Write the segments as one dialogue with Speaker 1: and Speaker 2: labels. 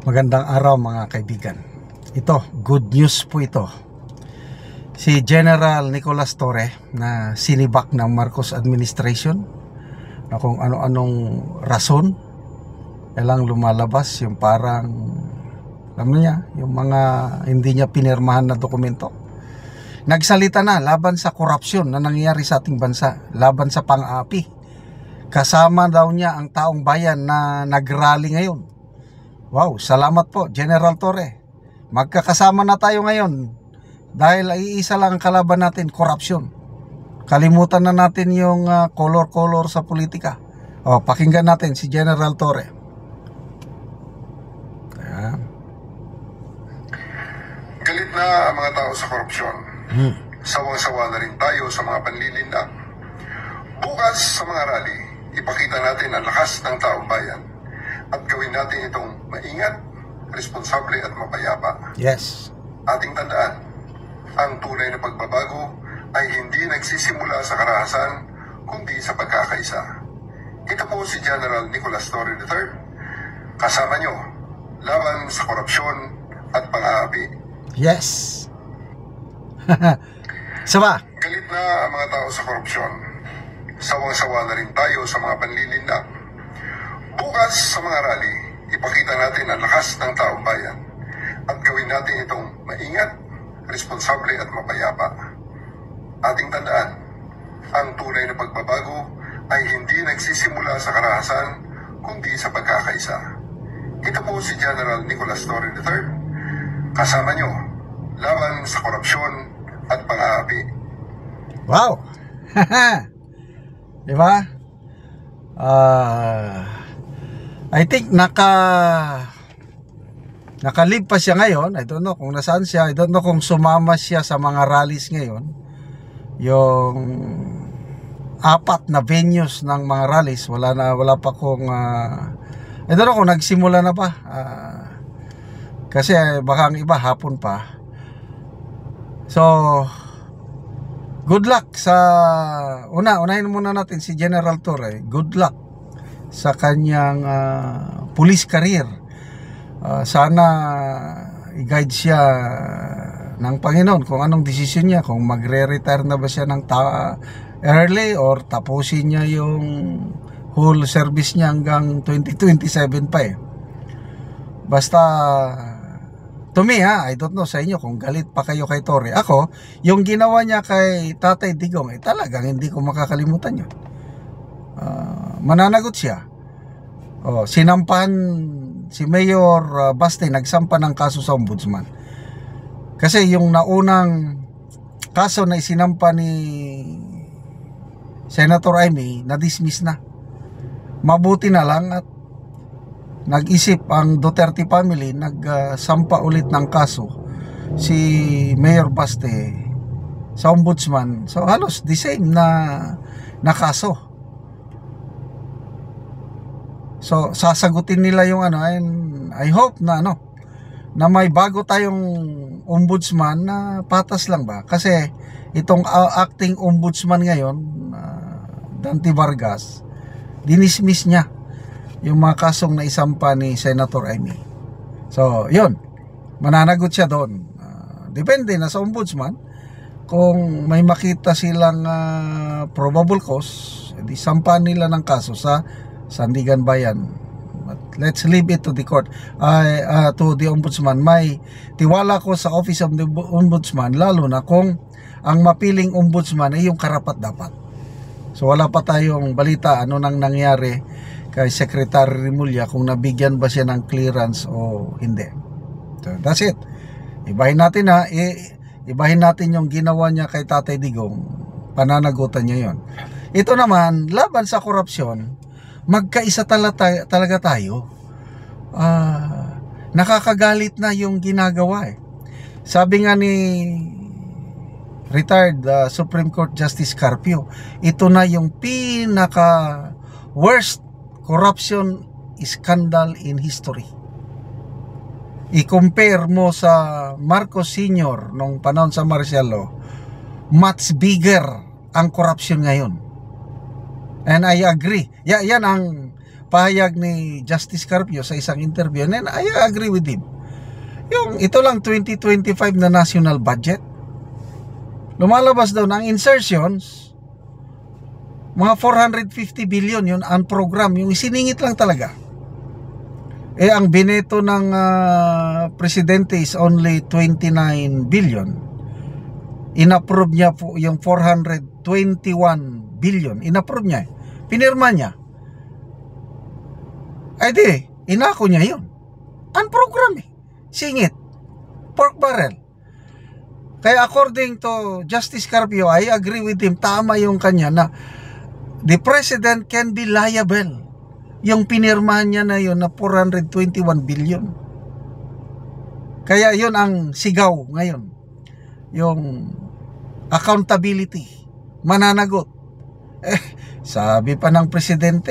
Speaker 1: Magandang araw mga kaibigan. Ito, good news po ito. Si General Nicolas Torre na sinibak ng Marcos administration na kung ano-anong rason lang lumalabas yung parang alam niya, yung mga hindi niya pinirmahan na dokumento. Nagsalita na laban sa korupsyon na nangyayari sa ating bansa, laban sa pang-aapi. Kasama daw niya ang taong bayan na nagrally ngayon. Wow, salamat po General Torre. Magkakasama na tayo ngayon dahil iisa lang ang kalaban natin, korupsyon. Kalimutan na natin yung color-color sa politika. Pakinggan natin si General Torre.
Speaker 2: Galit na ang mga tao sa korupsyon. Sawang-sawa na rin tayo sa mga panlilinlang. Bukas sa mga rally, ipakita natin ang lakas ng taong bayan at gawin natin itong maingat, responsable at mapayapa.
Speaker 1: Yes.
Speaker 2: Ating tandaan, ang tunay na pagbabago ay hindi nagsisimula sa karahasan, kundi sa pagkakaisa. Ito po si General Nicolas Torre III, kasama nyo, laban sa korupsyon at pang-aapi.
Speaker 1: Yes. Sawa.
Speaker 2: Galit na ang mga tao sa korupsyon. Sawang-sawa na rin tayo sa mga panlilinlang. Bukas sa mga rally, ipakita natin ang lakas ng taong bayan at gawin natin itong maingat, responsable at mapayapa. Ating tandaan, ang tunay na pagbabago ay hindi nagsisimula sa karahasan, kundi sa pagkakaisa. Ito po si General Nicolas Torre III, kasama nyo, laban sa korupsyon at pang-aapi.
Speaker 1: Wow. Diba? I think nakalib pa siya ngayon. I don't know kung nasaan siya. I don't know kung sumama siya sa mga rallies ngayon. Yung 4 na venues ng mga rallies, wala pa kung I don't know kung nagsimula na ba. Kasi baka ang iba hapon pa. So good luck sa unahin muna natin si General Torre. Good luck sa kanyang police career. Sana i-guide siya ng Panginoon kung anong desisyon niya, kung magre-retire na ba siya ng early or tapusin niya yung whole service niya hanggang 2027 pa Basta to me I don't know sa inyo kung galit pa kayo kay Torre. Ako, yung ginawa niya kay Tatay Digong talagang hindi ko makakalimutan yun. Mananagot siya. Sinampahan si Mayor Baste, nagsampa ng kaso sa ombudsman. Kasi yung naunang kaso na isinampa ni Senator Amy, na-dismiss na. Mabuti na lang at nag-isip ang Duterte family, nagsampa ulit ng kaso si Mayor Baste sa ombudsman. So halos the same na kaso. So sasagutin nila yung and I hope na na may bago tayong ombudsman na patas lang ba, kasi itong acting ombudsman ngayon, Dante Vargas, dinismiss niya yung mga kasong naisampa ni Senator Amy. So yun, mananagot siya doon. Depende na sa ombudsman kung may makita silang probable cause, di sampahan nila ng kaso sa Sandigan Bayan. But let's leave it to the court, to the ombudsman. May tiwala ko sa office of the ombudsman, lalo na kung ang mapiling ombudsman ay yung karapat-dapat. So wala pa tayong balita ano nang nangyari kay Secretary Remulla, kung nabigyan ba siya ng clearance o hindi. So that's it. Ibahin natin ibahin natin yung ginawa niya kay Tatay Digong. Pananagutan niya yon. Ito naman, laban sa korupsyon, magkaisa talaga tayo. Nakakagalit na yung ginagawa Sabi nga ni retired Supreme Court Justice Carpio, ito na yung pinaka worst corruption scandal in history. I-compare mo sa Marcos Sr. nung panahon sa martial law, much bigger ang corruption ngayon. And I agree. Yan ang pahayag ni Justice Carpio sa isang interview, and I agree with him. Yung ito lang 2025 na national budget, lumalabas daw ng insertions, mga 450 billion yun ang program, yung isiningit lang talaga. Ang bineto ng presidente is only 29 billion. Inapprove niya po yung 421 billion. Inapprove niya. Pinirma niya. Ay di, inako niya yun. Ang program singit. Pork barrel. Kaya according to Justice Carpio, I agree with him. Tama yung kanya na the president can be liable. Yung pinirmahan niya na yun na 421 billion. Kaya yun ang sigaw ngayon. Yung accountability, mananagot. Sabi pa ng presidente,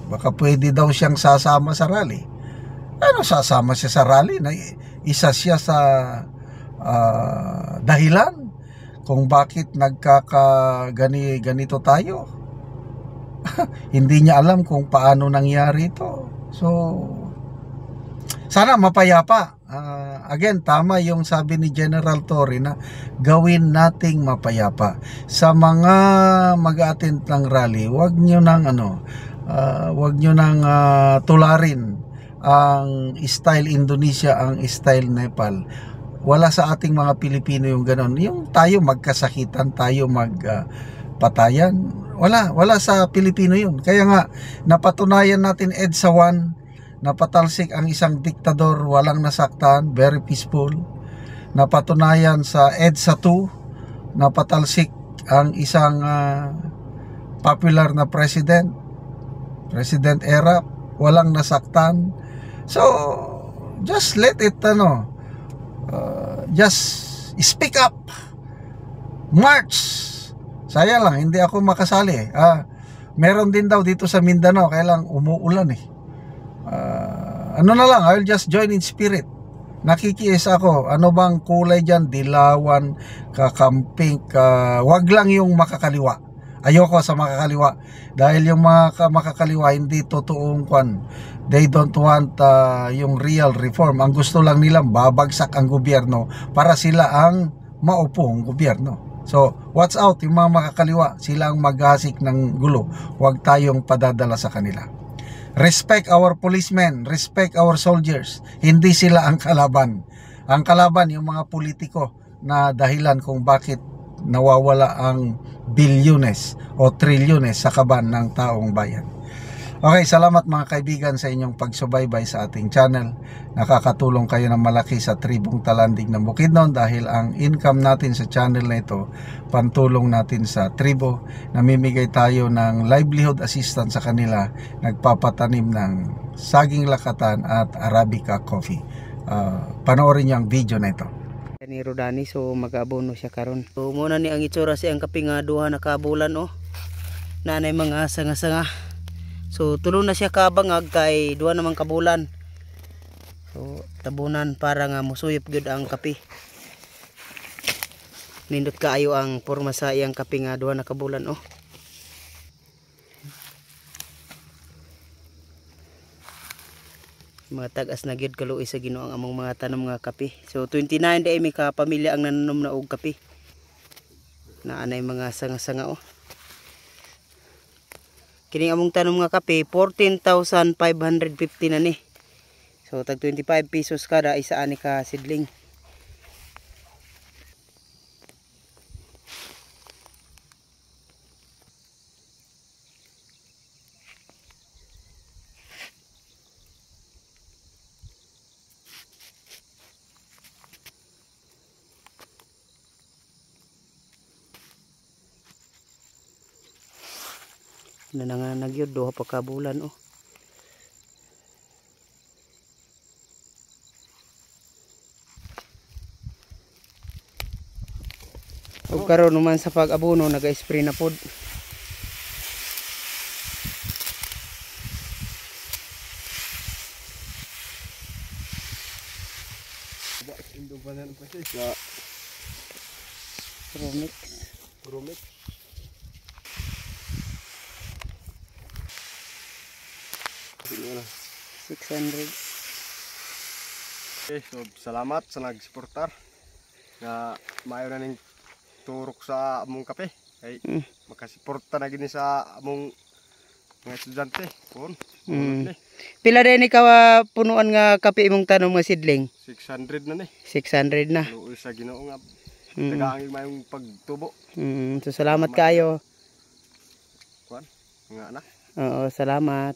Speaker 1: baka pwede daw siyang sasama sa rally. Ano sasama siya sa rally? Na isa siya sa dahilan kung bakit ganito tayo. Hindi niya alam kung paano nangyari ito. So, sana mapayapa. Again, tama yung sabi ni General Torre na gawin nating mapayapa. Sa mga mag-attend ng rally, wag nyo nang tularin ang style Indonesia, ang style Nepal. Wala sa ating mga Pilipino yung ganon. Yung tayo magkasakitan, tayo magpatayan. Wala sa Pilipino yun. Kaya nga, napatunayan natin EDSA 1, napatalsik ang isang diktador, walang nasaktan, very peaceful. Napatunayan sa EDSA 2, napatalsik ang isang popular na President Erap, walang nasaktan. So, just let it, just speak up. March. Sayang lang, hindi ako makasali. Meron din daw dito sa Mindanao, kaya lang umuulan ano na lang, I'll just join in spirit. Nakikiis ako. Ano bang kulay dyan? Dilawan, kakamping, wag lang yung makakaliwa. Ayoko sa makakaliwa. Dahil yung mga makakaliwa, hindi totoong kwan. They don't want yung real reform. Ang gusto lang nila, babagsak ang gobyerno para sila ang maupong gobyerno. So, watch out, yung mga makakaliwa, sila ang maghasik ng gulo. Huwag tayong padadala sa kanila. Respect our policemen, respect our soldiers. Hindi sila ang kalaban. Ang kalaban, yung mga politiko na dahilan kung bakit nawawala ang bilyones o trilyones sa kaban ng taong bayan. Okay, salamat mga kaibigan sa inyong pagsubaybay sa ating channel. Nakakatulong kayo ng malaki sa tribong Talandig ng Bukidnon dahil ang income natin sa channel na ito, pantulong natin sa tribo. Namimigay tayo ng livelihood assistance sa kanila, nagpapatanim ng saging lakatan at Arabica coffee. Panoorin niyo ang video na ito.
Speaker 3: Ni Rodani, so mag-abono siya karon. So muna ni ang itsura siyang kapinga duha na kabulan nanay mga sanga-sanga. So tulo na siya kabangag kay duha namang kabulan. So tabunan para nga musuyop gyud ang kape. Nindot kaayo ang porma sa iyang kape nga duha na kabulan Mga tagas na gyud kaluoy sa Ginoo ang among mga tanom nga kape. So 29 day may ka pamilya ang nananom na og kape. Naanay mga sanga-sanga Kining among tanom nga kape 14,550 na ni. So tag 25 pesos kada isa ani ka sidling. Nananganag yun, duha pa kabulan ug karon naman sa pag-abono naga-spray na pod. Gromix. 600.
Speaker 4: Okay, so salamat sa nagsuportar nga maayo na ning turok sa among kape. Kay makasuporta na gini sa among mga estudyante. Kun.
Speaker 3: Pila din ikaw punuan nga kape imong tanom nga sidling?
Speaker 4: 600 na ni.
Speaker 3: 600 na.
Speaker 4: Luoy sa Ginoo nga tagaangin mayong pagtubo.
Speaker 3: So salamat kayo.
Speaker 4: Kuan. Nga anak.
Speaker 3: Oo, salamat.